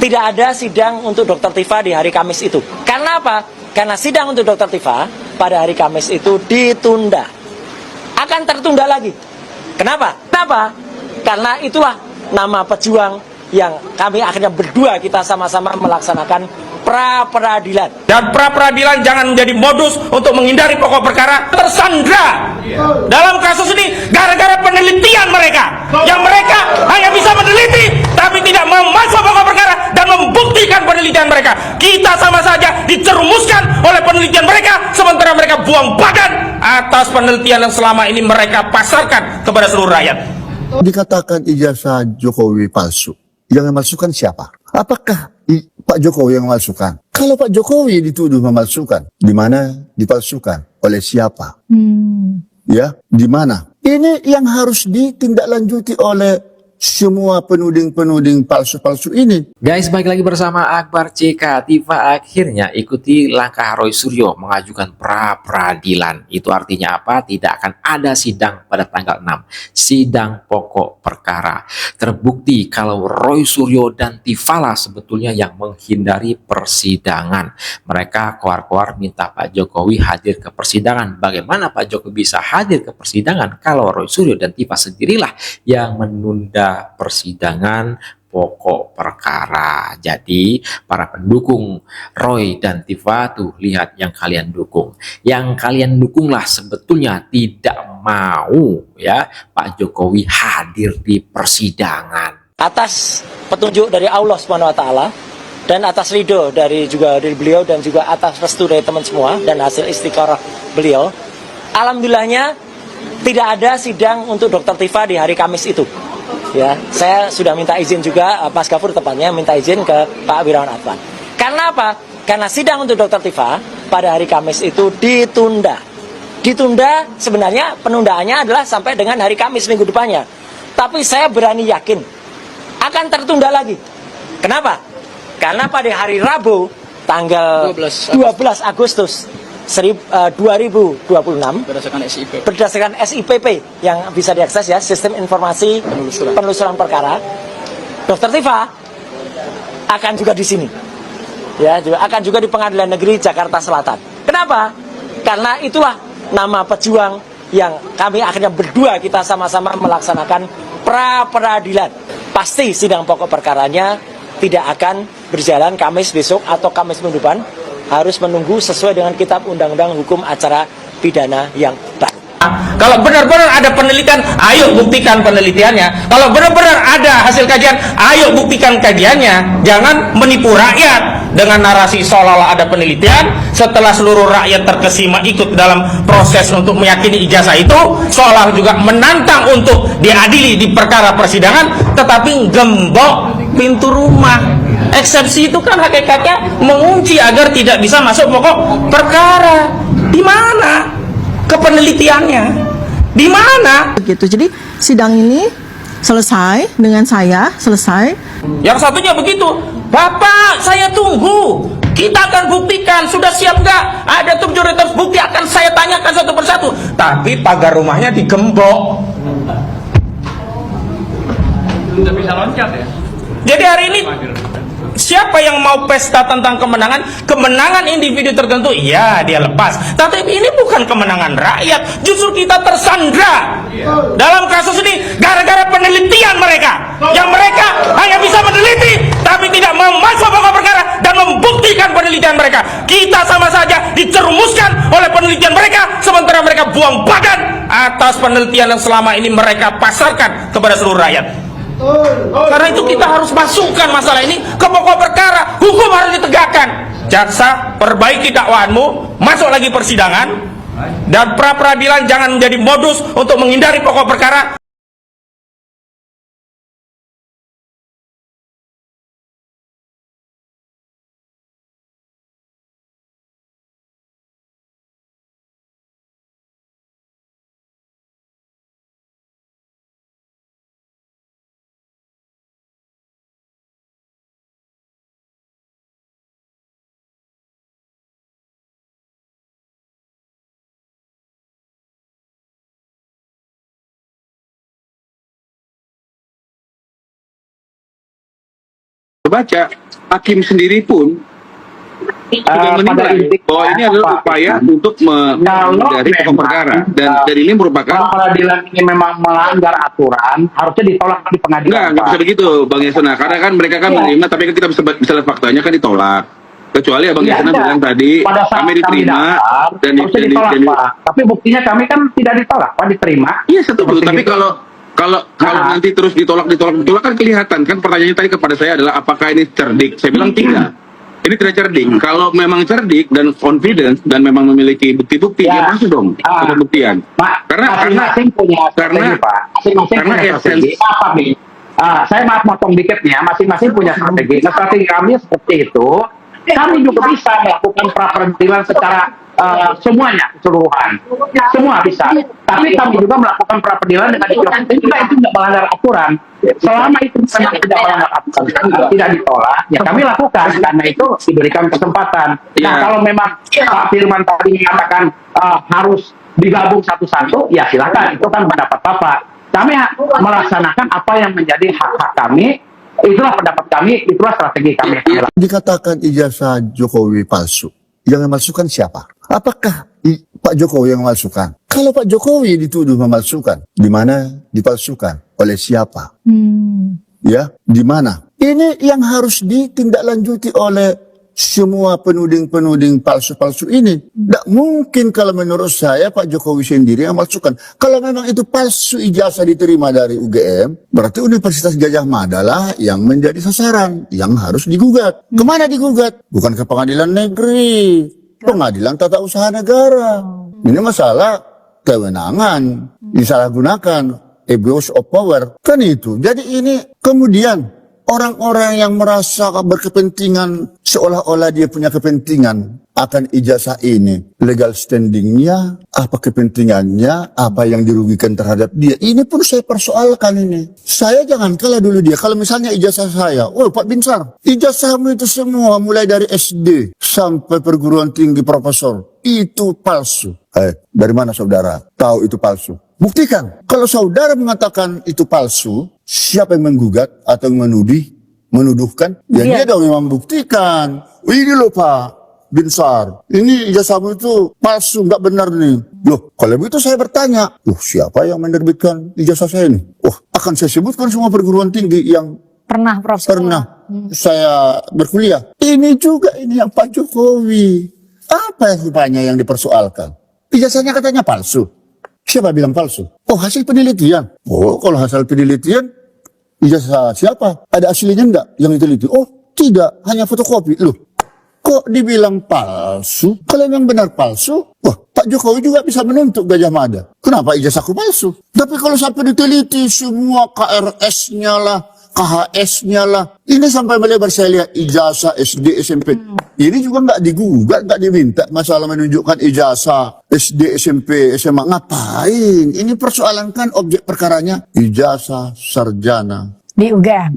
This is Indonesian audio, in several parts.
tidak ada sidang untuk Dr. Tifa di hari Kamis itu. Karena apa? Karena sidang untuk Dr. Tifa pada hari Kamis itu ditunda. Akan tertunda lagi. Kenapa? Kenapa? Karena itulah nama pejuang yang kami akhirnya berdua kita sama-sama melaksanakan pra-peradilan. Dan pra-peradilan jangan menjadi modus untuk menghindari pokok perkara. Tersandra dalam kasus ini gara-gara penelitian mereka, yang mereka hanya bisa meneliti tapi tidak memasuk pokok perkara dan membuktikan penelitian mereka. Kita sama saja dicerumuskan oleh penelitian mereka, sementara mereka buang badan atas penelitian yang selama ini mereka pasarkan kepada seluruh rakyat. Dikatakan ijazah Jokowi palsu. Yang memalsukan siapa? Apakah Pak Jokowi yang memalsukan? Kalau Pak Jokowi dituduh memalsukan, di mana dipalsukan? Oleh siapa? Ya, di mana? Ini yang harus ditindaklanjuti oleh semua penuding-penuding palsu-palsu ini. Guys, balik lagi bersama Akbar CK. Tifa akhirnya ikuti langkah Roy Suryo mengajukan pra-peradilan. Itu artinya apa? Tidak akan ada sidang pada tanggal 6. Sidang pokok perkara. Terbukti kalau Roy Suryo dan Tifalah sebetulnya yang menghindari persidangan. Mereka keluar-keluar minta Pak Jokowi hadir ke persidangan. Bagaimana Pak Jokowi bisa hadir ke persidangan kalau Roy Suryo dan Tifa sendirilah yang menunda persidangan pokok perkara. Jadi para pendukung Roy dan Tifa tuh lihat yang kalian dukung. Yang kalian dukunglah sebetulnya tidak mau ya Pak Jokowi hadir di persidangan. Atas petunjuk dari Allah Subhanahu wa taala dan atas ridho dari beliau dan juga atas restu dari teman semua dan hasil istikharah beliau, alhamdulillahnya tidak ada sidang untuk Dr. Tifa di hari Kamis itu. Ya, saya sudah minta izin juga, Mas Gafur tepatnya minta izin ke Pak Wirawan Advan. Karena apa? Karena sidang untuk Dr. Tifa pada hari Kamis itu ditunda. Ditunda sebenarnya penundaannya adalah sampai dengan hari Kamis minggu depannya. Tapi saya berani yakin akan tertunda lagi. Kenapa? Karena pada hari Rabu tanggal 12 Agustus 2026 berdasarkan SIPP yang bisa diakses ya, Sistem Informasi Penelusuran Perkara, Dr. Tifa akan juga di sini ya, juga akan juga di Pengadilan Negeri Jakarta Selatan. Kenapa? Karena itulah nama pejuang yang kami akhirnya berdua kita sama-sama melaksanakan pra-peradilan. Pasti sidang pokok perkaranya tidak akan berjalan Kamis besok atau Kamis minggu depan, harus menunggu sesuai dengan kitab undang-undang hukum acara pidana yang baru. Kalau benar-benar ada penelitian, ayo buktikan penelitiannya. Kalau benar-benar ada hasil kajian, ayo buktikan kajiannya. Jangan menipu rakyat dengan narasi seolah-olah ada penelitian. Setelah seluruh rakyat terkesima ikut dalam proses untuk meyakini ijazah itu, seolah juga menantang untuk diadili di perkara persidangan, tetapi gembok pintu rumah. Eksepsi itu kan hakikatnya mengunci agar tidak bisa masuk pokok perkara. Di mana kepenelitiannya? Di mana? Gitu. Jadi sidang ini selesai dengan saya selesai. Yang satunya begitu, Bapak saya tunggu, kita akan buktikan, sudah siap nggak? Ada mayoritas bukti akan saya tanyakan satu persatu. Tapi pagar rumahnya digembok. Tidak bisa loncat ya. Jadi hari ini siapa yang mau pesta tentang kemenangan individu tertentu, iya dia lepas. Tapi ini bukan kemenangan rakyat, justru kita tersandra dalam kasus ini gara-gara penelitian mereka, yang mereka hanya bisa meneliti tapi tidak memasuk pokok perkara dan membuktikan penelitian mereka. Kita sama saja dicerumuskan oleh penelitian mereka, sementara mereka buang badan atas penelitian yang selama ini mereka pasarkan kepada seluruh rakyat. Karena itu kita harus masukkan masalah ini ke pokok perkara. Hukum harus ditegakkan. Jaksa, perbaiki dakwaanmu, masuk lagi persidangan, dan pra-peradilan jangan menjadi modus untuk menghindari pokok perkara. baca, hakim sendiri pun sudah menilai bahwa ini adalah upaya untuk menghindari pokok perkara, dan ini merupakan Kalau peradilan ini memang melanggar aturan, harusnya ditolak di pengadilan. nggak bisa begitu, Bang Yasona, karena kan mereka kan menerima, tapi kan kita bisa lihat faktanya kan ditolak. Kecuali Abang Yasona bilang tadi pada saat kami diterima daftar, dan harusnya ditolak, Pak. Tapi buktinya kami kan tidak ditolak, Pak, diterima. iya setuju. Seperti Tapi itu. kalau nanti terus ditolak kan kelihatan kan. Pertanyaannya tadi kepada saya adalah apakah ini cerdik? Saya bilang tidak. Ini tidak cerdik. Kalau memang cerdik dan confidence dan memang memiliki bukti-bukti, ya masuk dong ke pembuktian. Karena Masing-masing punya strategi, Pak. Masing-masing karena punya strategi. Apa nih? Saya maaf motong dikit nih ya. Masing-masing punya strategi. Nah, strategi kami seperti itu. Kami juga bisa melakukan pra-peradilan secara semuanya, keseluruhan. Semua bisa. Tapi kami juga melakukan pra-peradilan dengan ikhlas. Itu tidak melanggar aturan. Selama itu memang tidak melanggar aturan, tidak ditolak, ya kami lakukan. Karena itu diberikan kesempatan. Nah, kalau memang Pak Firman tadi mengatakan harus digabung satu-satu, ya silakan. Itu kan pendapat Bapak. Kami melaksanakan apa yang menjadi hak-hak kami. Itulah pendapat kami, itulah strategi kami. Dikatakan ijazah Jokowi palsu. Yang memalsukan siapa? Apakah Pak Jokowi yang memalsukan? Kalau Pak Jokowi dituduh memalsukan, di mana dipalsukan? Oleh siapa? Ya, di mana? Ini yang harus ditindaklanjuti oleh semua penuding-penuding palsu-palsu ini. Tidak mungkin kalau menurut saya Pak Jokowi sendiri yang memalsukan. Kalau memang itu palsu ijazah diterima dari UGM, berarti Universitas Gajah Mada lah yang menjadi sasaran, yang harus digugat. Kemana digugat? Bukan ke pengadilan negeri, pengadilan tata usaha negara. Ini masalah kewenangan, disalahgunakan, abuse of power. Kan itu. Jadi ini kemudian orang-orang yang merasa berkepentingan, seolah-olah dia punya kepentingan akan ijazah ini. Legal standingnya, apa kepentingannya, apa yang dirugikan terhadap dia. Ini pun saya persoalkan ini. Saya jangan kalah dulu dia. Kalau misalnya ijazah saya, oh Pak Binsar, ijazahmu itu semua mulai dari SD sampai perguruan tinggi profesor, itu palsu. Dari mana saudara tahu itu palsu? Buktikan. Kalau saudara mengatakan itu palsu, siapa yang menggugat atau yang menuduhkan? Ya dia dong yang membuktikan. Ini loh Pak Binsar, ini ijazahmu itu palsu, nggak benar nih. Loh, kalau begitu saya bertanya, siapa yang menerbitkan ijazah saya ini? Akan saya sebutkan semua perguruan tinggi yang pernah saya berkuliah. Ini juga ini yang Pak Jokowi. Apa rupanya yang dipersoalkan? Ijazahnya katanya palsu. Siapa bilang palsu? Hasil penelitian. Kalau hasil penelitian, ijazah siapa? Ada aslinya enggak yang diteliti? Tidak, hanya fotokopi. Loh, kok dibilang palsu? Kalau memang benar palsu, Pak Jokowi juga bisa menuntut Gajah Mada. Kenapa ijazahku palsu? Tapi kalau sampai diteliti semua KRS-nya lah, KHS-nya lah, ini sampai melebar saya lihat ijazah SD, SMP. Ini juga nggak digugat, nggak diminta masalah menunjukkan ijazah SD, SMP, SMA. Ngapain? Ini persoalan kan objek perkaranya ijazah sarjana di UGM.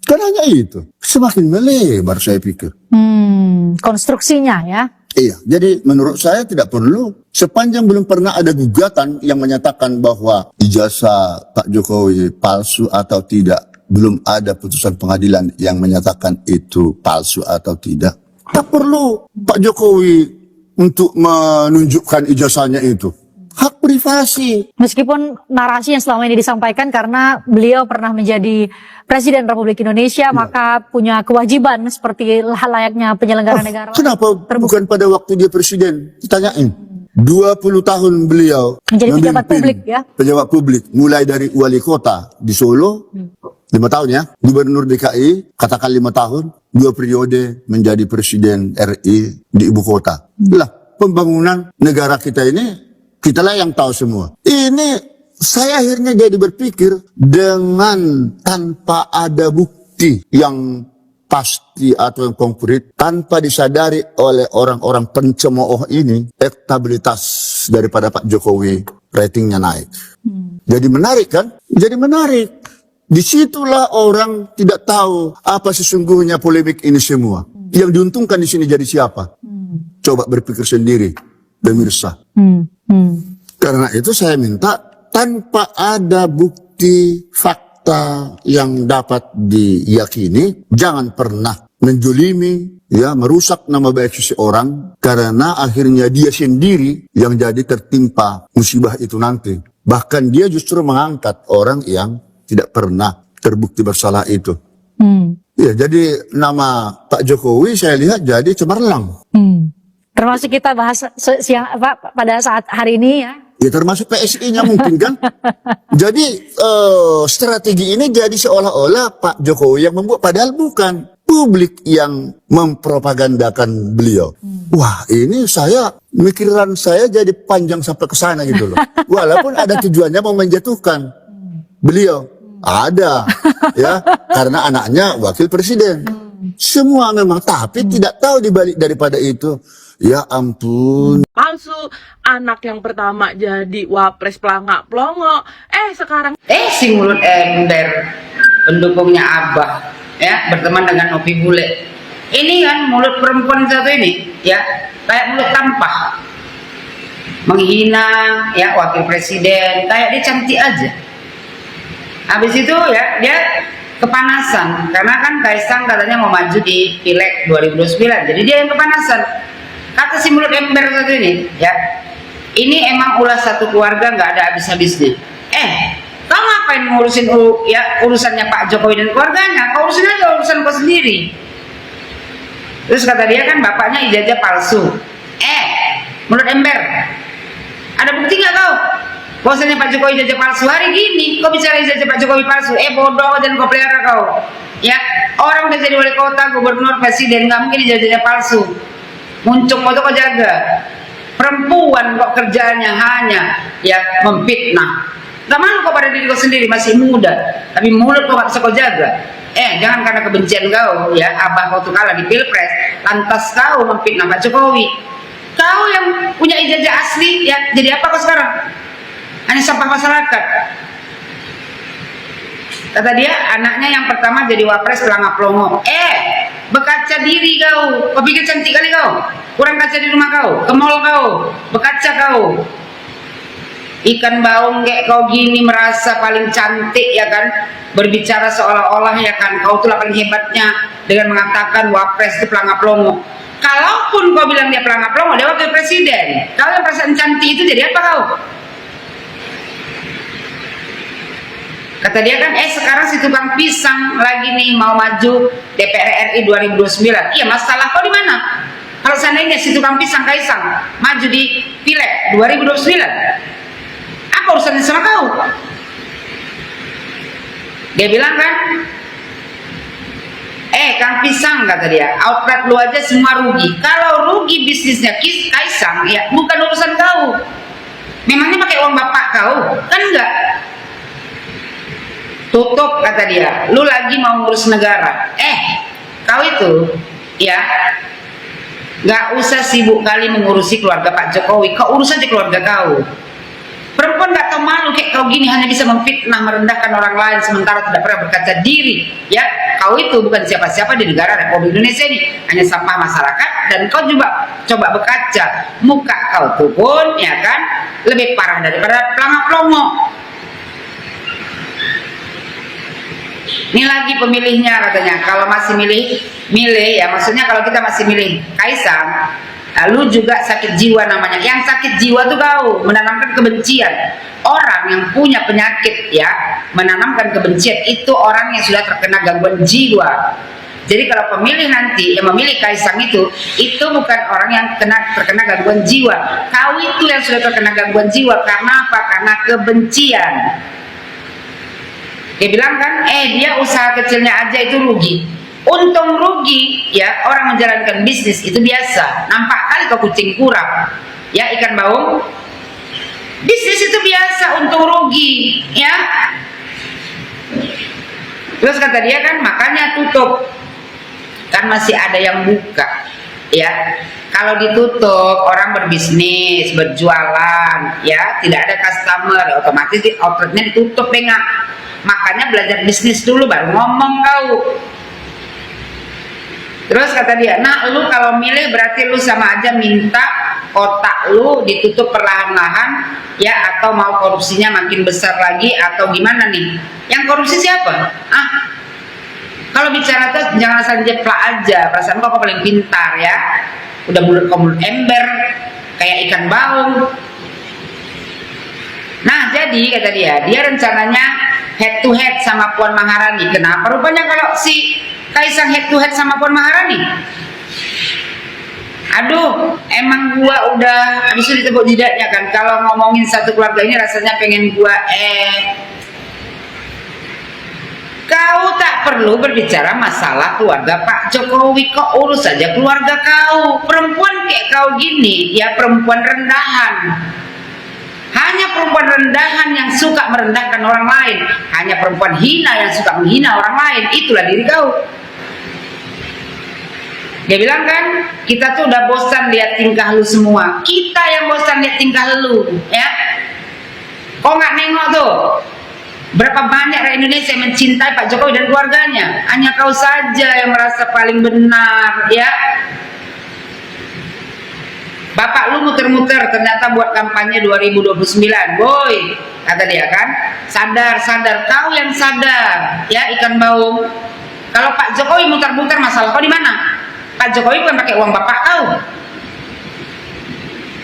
Kan hanya itu. Semakin melebar saya pikir. Konstruksinya ya. Iya, jadi menurut saya tidak perlu. Sepanjang belum pernah ada gugatan yang menyatakan bahwa ijazah Pak Jokowi palsu atau tidak, belum ada putusan pengadilan yang menyatakan itu palsu atau tidak, tak perlu Pak Jokowi untuk menunjukkan ijazahnya itu. Hak privasi. Meskipun narasi yang selama ini disampaikan karena beliau pernah menjadi Presiden Republik Indonesia, maka punya kewajiban seperti layaknya penyelenggara negara. Kenapa bukan pada waktu dia presiden? Ditanyain. 20 tahun beliau menjadi pejabat publik ya. Pejabat publik, mulai dari wali kota di Solo, 5 tahun ya, gubernur DKI, katakan 5 tahun, 2 periode menjadi presiden RI di ibu kota. Lah, pembangunan negara kita ini, kitalah yang tahu semua. Ini saya akhirnya jadi berpikir dengan tanpa ada bukti yang pasti atau yang konkret, tanpa disadari oleh orang-orang pencemooh ini, elektabilitas daripada Pak Jokowi ratingnya naik. Jadi menarik kan? Jadi menarik. Disitulah orang tidak tahu apa sesungguhnya polemik ini semua. Yang diuntungkan di sini jadi siapa? Coba berpikir sendiri, pemirsa. Karena itu saya minta tanpa ada bukti fakta fakta yang dapat diyakini, jangan pernah menjolimi, ya, merusak nama baik seseorang, karena akhirnya dia sendiri yang jadi tertimpa musibah itu nanti. Bahkan dia justru mengangkat orang yang tidak pernah terbukti bersalah itu. Ya, jadi nama Pak Jokowi saya lihat jadi cemerlang. Termasuk kita bahas pada saat hari ini ya. Ya, termasuk PSI-nya mungkin kan. Jadi strategi ini jadi seolah-olah Pak Jokowi yang membuat, padahal bukan. Publik yang mempropagandakan beliau. Wah, ini mikiran saya jadi panjang sampai ke sana gitu loh. Walaupun ada tujuannya mau menjatuhkan beliau. Ada, ya, karena anaknya wakil presiden. Semua memang, tapi tidak tahu dibalik daripada itu. Ya ampun. Palsu, anak yang pertama jadi wapres pelangak plongo. Sekarang si mulut ember, pendukungnya Abah, ya, berteman dengan Opi Bule. Ini kan mulut perempuan satu ini, ya, kayak mulut tampah, menghina, ya, wakil presiden, kayak dia cantik aja. Habis itu ya dia kepanasan, karena kan Kaisang katanya mau maju di Pileg 2029, jadi dia yang kepanasan. Kata si mulut ember satu ini, ya, ini emang ulah satu keluarga, nggak ada habis-habisnya. Kau ngapain ngurusin ya urusannya Pak Jokowi dan keluarganya? Kau urusin aja urusan kau sendiri. Terus kata dia kan bapaknya ijazah palsu. Mulut ember, ada bukti nggak kau? Bahwasanya Pak Jokowi ijazah palsu. Hari gini kau bicara ijazah Pak Jokowi palsu. Bodoh, dan kau pelihara kau. Ya, orang udah jadi wali kota, gubernur, presiden, nggak mungkin ijazahnya palsu. Muncul foto kau jaga. Perempuan kok kerjanya hanya ya memfitnah. Gak malu kau pada diri kau sendiri, masih muda, tapi mulut kau gak bisa kau jaga. Jangan karena kebencian kau, ya, Abah kau tuh kalah di Pilpres, lantas kau memfitnah Pak Jokowi. Kau yang punya ijazah asli, ya, jadi apa kau sekarang? Hanya sampah masyarakat. Kata dia, anaknya yang pertama jadi wapres pelangak plongo. Berkaca diri kau. Kau pikir cantik kali kau? Kurang kaca di rumah kau, ke mall kau, berkaca kau. Ikan baung kayak kau gini merasa paling cantik, ya kan? Berbicara seolah-olah, ya kan, kau tuh paling hebatnya dengan mengatakan wapres itu pelangak plongo. Kalaupun kau bilang dia pelangak plongo, dia wakil presiden. Kau yang perasaan cantik itu jadi apa kau? Kata dia kan, sekarang si tukang pisang lagi nih mau maju DPR RI 2029. Iya, masalah kau di mana? Kalau seandainya si tukang pisang Kaisang maju di Pileg 2029, apa urusannya sama kau? Dia bilang kan, Kang Pisang, kata dia, outlet lu aja semua rugi. Kalau rugi bisnisnya Kaisang, ya bukan urusan kau. Memangnya pakai uang bapak kau? Kan enggak. Tutup, kata dia, lu lagi mau ngurus negara. Kau itu, ya, nggak usah sibuk kali mengurusi keluarga Pak Jokowi. Kau urus aja keluarga kau. Perempuan nggak tahu malu kayak kau gini, hanya bisa memfitnah, merendahkan orang lain, sementara tidak pernah berkaca diri. Ya, kau itu bukan siapa-siapa di negara Republik Indonesia ini, hanya sampah masyarakat. Dan kau juga coba berkaca, muka kau tuh pun, ya kan, lebih parah daripada pelangak plongo. Ini lagi pemilihnya katanya, kalau masih milih ya, maksudnya kalau kita masih milih Kaisang, lu juga sakit jiwa namanya. Yang sakit jiwa tuh kau menanamkan kebencian. Orang yang punya penyakit, ya, menanamkan kebencian, itu orang yang sudah terkena gangguan jiwa. Jadi kalau pemilih nanti yang memilih Kaisang itu bukan orang yang terkena gangguan jiwa. Kau itu yang sudah terkena gangguan jiwa. Karena apa? Karena kebencian. Dia bilang kan, dia usaha kecilnya aja itu rugi. Untung rugi, ya, orang menjalankan bisnis itu biasa. Nampak kali kau kucing kurap, ya, ikan baung. Bisnis itu biasa, untung rugi, ya. Terus kata dia kan, makanya tutup. Kan masih ada yang buka, ya. Kalau ditutup, orang berbisnis, berjualan, ya, tidak ada customer, otomatis outletnya ditutup, bengak. Makanya belajar bisnis dulu baru ngomong kau. Terus kata dia, nah lu kalau milih berarti lu sama aja minta otak lu ditutup perlahan-lahan ya, atau mau korupsinya makin besar lagi atau gimana nih? Yang korupsi siapa? Kalau bicara tuh jangan asal jeplak aja, perasaan kok paling pintar ya, udah mulut ember kayak ikan baung. Nah jadi kata dia rencananya head to head sama Puan Maharani. Kenapa rupanya kalau si Kaisang head to head sama Puan Maharani? Aduh, emang gua udah habis itu ditepuk jidatnya kan. Kalau ngomongin satu keluarga ini rasanya pengen gua kau tak perlu berbicara masalah keluarga Pak Jokowi, kok urus saja keluarga kau. Perempuan kayak kau gini ya perempuan rendahan. Hanya perempuan rendahan yang suka merendahkan orang lain. Hanya perempuan hina yang suka menghina orang lain. Itulah diri kau. Dia bilang kan, kita tuh udah bosan lihat tingkah lu semua. Kita yang bosan lihat tingkah lu, ya. Kok nggak nengok tuh? Berapa banyak rakyat Indonesia yang mencintai Pak Jokowi dan keluarganya? Hanya kau saja yang merasa paling benar, ya. Bapak lu muter-muter ternyata buat kampanye 2029, boy, kata dia kan. Sadar, kau yang sadar, ya ikan baung. Kalau Pak Jokowi muter-muter masalah kau di mana? Pak Jokowi bukan pakai uang bapak kau.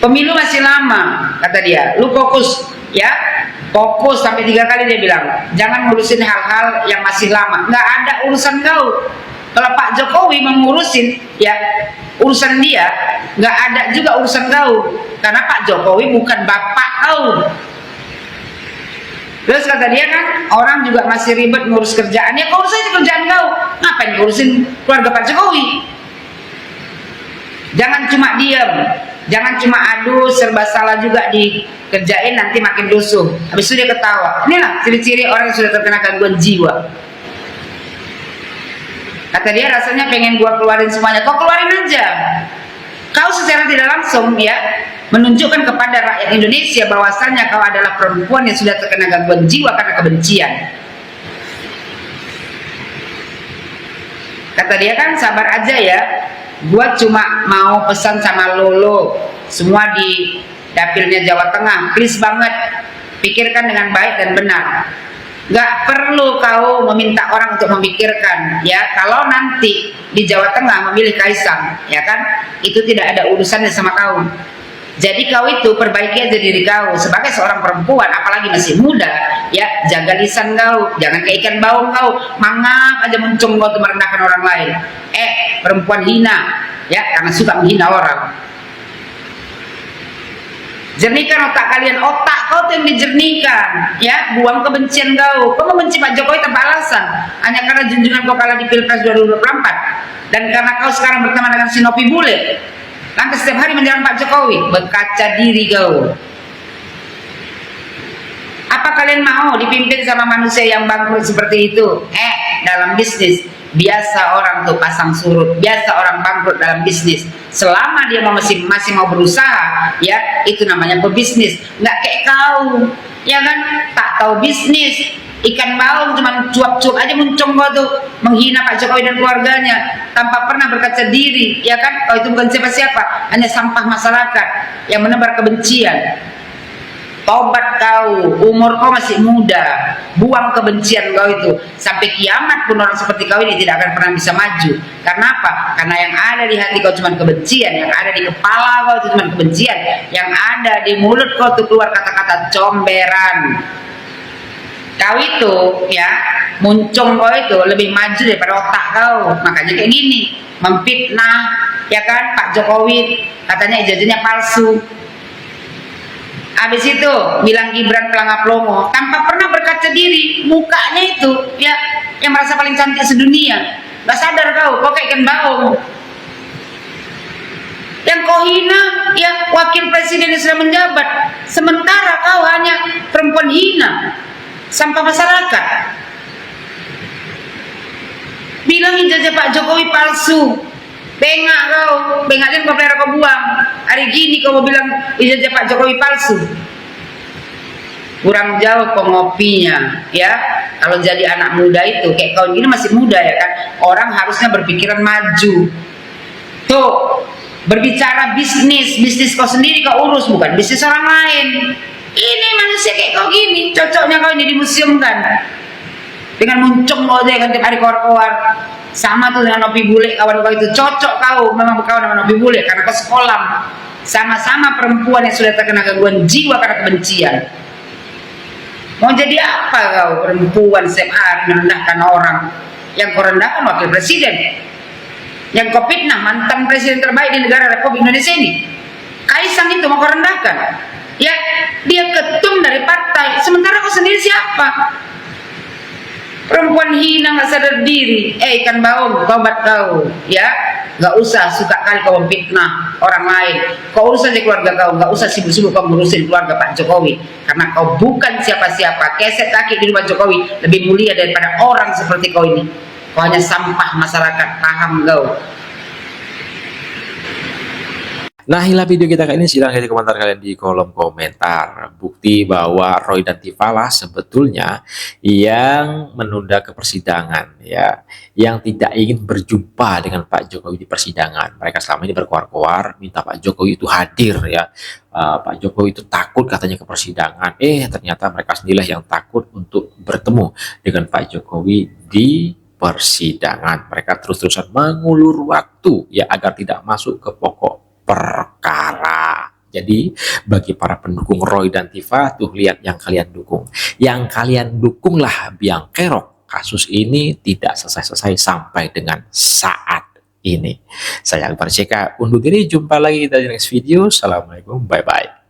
Pemilu masih lama, kata dia. Lu fokus, ya. Fokus sampai 3 kali dia bilang. Jangan ngurusin hal-hal yang masih lama. Nggak ada urusan kau. Kalau Pak Jokowi mengurusin, ya urusan dia, nggak ada juga urusan kau. Karena Pak Jokowi bukan bapak kau. Terus kata dia kan, orang juga masih ribet ngurus kerjaannya. Kau urus aja kerjaan kau. Ngapain ngurusin keluarga Pak Jokowi? Jangan cuma diam, jangan cuma aduh serba salah juga dikerjain nanti makin rusuh. Habis itu dia ketawa. Inilah ciri-ciri orang yang sudah terkena gangguan jiwa. Kata dia rasanya pengen gua keluarin semuanya. Kau keluarin aja. Kau secara tidak langsung ya menunjukkan kepada rakyat Indonesia bahwasannya kau adalah perempuan yang sudah terkena gangguan jiwa karena kebencian. Kata dia kan sabar aja ya. Gua cuma mau pesan sama Lolo, semua di dapilnya Jawa Tengah, please banget pikirkan dengan baik dan benar. Gak perlu kau meminta orang untuk memikirkan, ya. Kalau nanti di Jawa Tengah memilih Kaisang, ya kan, itu tidak ada urusannya sama kau. Jadi kau itu perbaiki aja diri kau sebagai seorang perempuan, apalagi masih muda, ya. Jaga lisan kau, jangan kayak ikan baung kau, mangap aja muncung kau tuh merendahkan orang lain. Perempuan hina, ya, karena suka menghina orang. Jernihkan otak kalian, otak kau tuh yang dijernihkan, ya. Buang kebencian kau. Kau membenci Pak Jokowi tanpa alasan, hanya karena junjungan kau kalah di Pilpres 2024 dan karena kau sekarang berteman dengan Sinopi Bule. Lantas setiap hari menyerang Pak Jokowi, berkaca diri kau. Apa kalian mau dipimpin sama manusia yang bangkrut seperti itu? Dalam bisnis biasa orang tuh pasang surut, biasa orang bangkrut dalam bisnis. Selama dia masih mau berusaha, ya itu namanya pebisnis. Nggak kayak kau, ya kan? Tak tahu bisnis. Ikan baung cuma cuap-cuap aja muncung kau tuh menghina Pak Jokowi dan keluarganya tanpa pernah berkaca diri, ya kan? Kau itu bukan siapa-siapa, hanya sampah masyarakat yang menebar kebencian. Tobat kau, umur kau masih muda, buang kebencian kau itu. Sampai kiamat pun orang seperti kau ini tidak akan pernah bisa maju. Karena apa? Karena yang ada di hati kau cuma kebencian, yang ada di kepala kau itu cuma kebencian, yang ada di mulut kau tuh keluar kata-kata comberan. Kau itu ya, muncung kau itu lebih maju daripada otak kau. Makanya kayak gini, memfitnah, ya kan, Pak Jokowi katanya ijazahnya palsu. Habis itu bilang Gibran pelangap-longo tanpa pernah berkaca diri. Mukanya itu ya yang merasa paling cantik sedunia. Gak sadar kau kayak ikan baung. Yang kau hina ya wakil presiden yang sudah menjabat, sementara kau hanya perempuan hina, sampah masyarakat. Bilang ijazah Pak Jokowi palsu. Bengak kau, bengaknya kau pelihara kau buang. Hari gini kau mau bilang ijazah Pak Jokowi palsu. Kurang jauh pengopinya, ya. Kalau jadi anak muda itu kayak kau gini masih muda ya kan. Orang harusnya berpikiran maju. Tuh, Berbicara bisnis kau sendiri kau urus, bukan bisnis orang lain. Ini manusia kayak kau gini, cocoknya kau ini dimuseumkan. Dengan muncung kau aja kan tiap hari keluar-keluar. Sama tuh dengan Nopi Bule, kawan kau itu cocok kau memang berkawan dengan Nopi Bule karena kau sekolah. Sama-sama perempuan yang sudah terkena gangguan jiwa karena kebencian. Mau jadi apa kau perempuan setiap hari merendahkan orang? Yang kau rendahkan wakil presiden, yang kau fitnah mantan presiden terbaik di negara Republik Indonesia ini. Kaisang itu mau kau rendahkan. Ya, dia ketum dari partai. Sementara kau sendiri siapa? Perempuan hina nggak sadar diri. Ikan baung, tobat kau. Ya, nggak usah suka kali kau memfitnah orang lain. Kau urus aja keluarga kau. Nggak usah sibuk-sibuk kau ngurusin keluarga Pak Jokowi. Karena kau bukan siapa-siapa. Keset kaki di rumah Jokowi lebih mulia daripada orang seperti kau ini. Kau hanya sampah masyarakat. Paham kau? Nah, inilah video kita kali ini. Silahkan di komentar kalian di kolom komentar. Bukti bahwa Roy dan Tifa lah sebetulnya yang menunda ke persidangan, ya, yang tidak ingin berjumpa dengan Pak Jokowi di persidangan. Mereka selama ini berkoar-koar minta Pak Jokowi itu hadir, ya. Pak Jokowi itu takut katanya ke persidangan. Ternyata mereka sendirilah yang takut untuk bertemu dengan Pak Jokowi di persidangan. Mereka terus-terusan mengulur waktu, ya, agar tidak masuk ke pokok perkara. Jadi bagi para pendukung Roy dan Tifa, tuh lihat yang kalian dukung. Yang kalian dukunglah biang kerok kasus ini tidak selesai-selesai sampai dengan saat ini. Saya Akbar CK undur diri, jumpa lagi di next video. Assalamualaikum, bye-bye.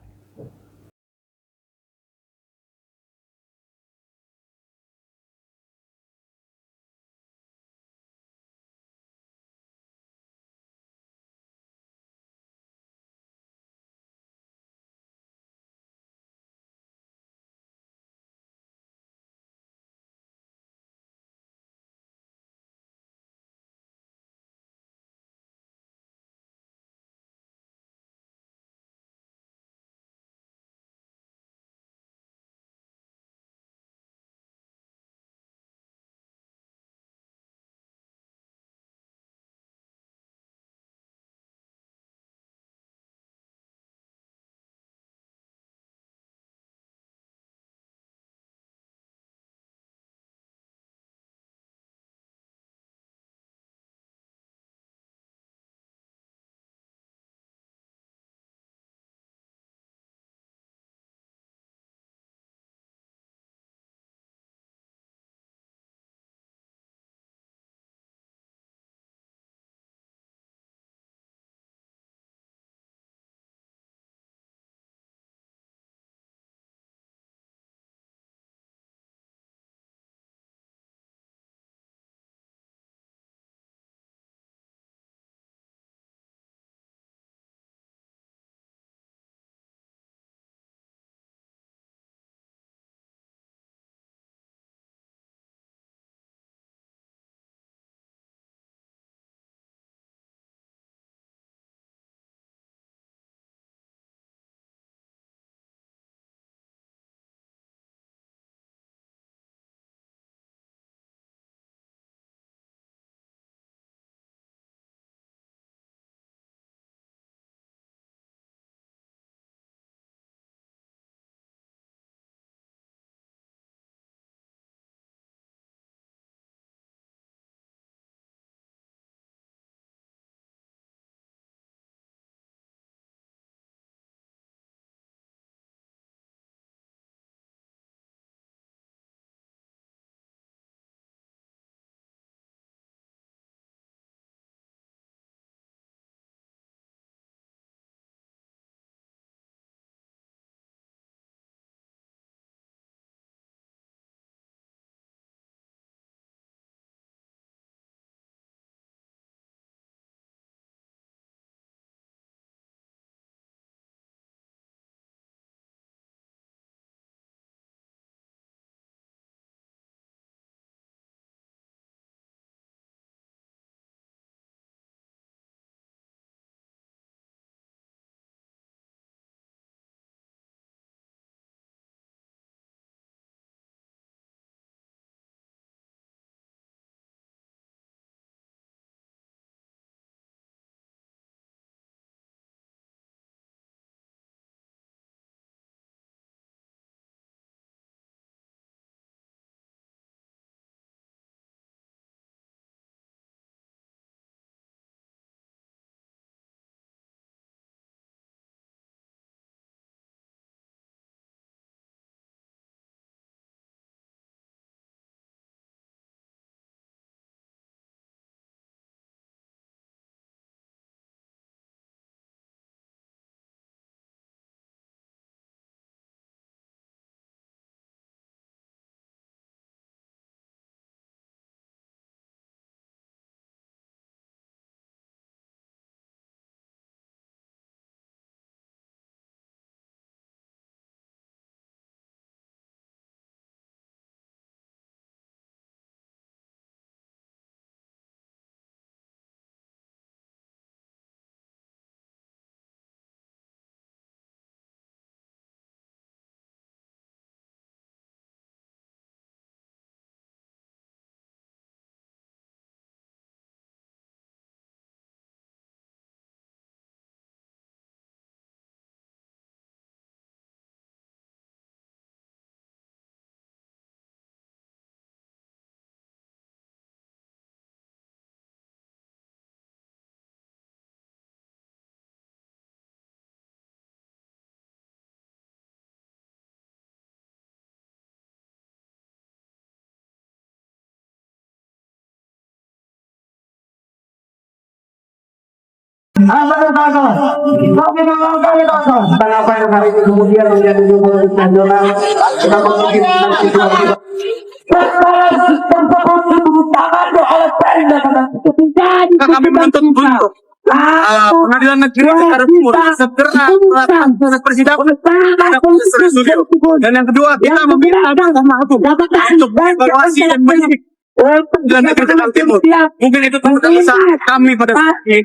Kenapa yang hari ini kemudian menjadi jurnalis nasional? Kenapa mungkin Kami menuntut untuk pengadilan negeri Jakarta Timur segera melakukan persidangan Roy Suryo. Dan yang kedua, kita meminta untuk evaluasi dan menyidik pengadilan negeri Jakarta Timur. Mungkin itu tanggung jawab kami pada saat ini.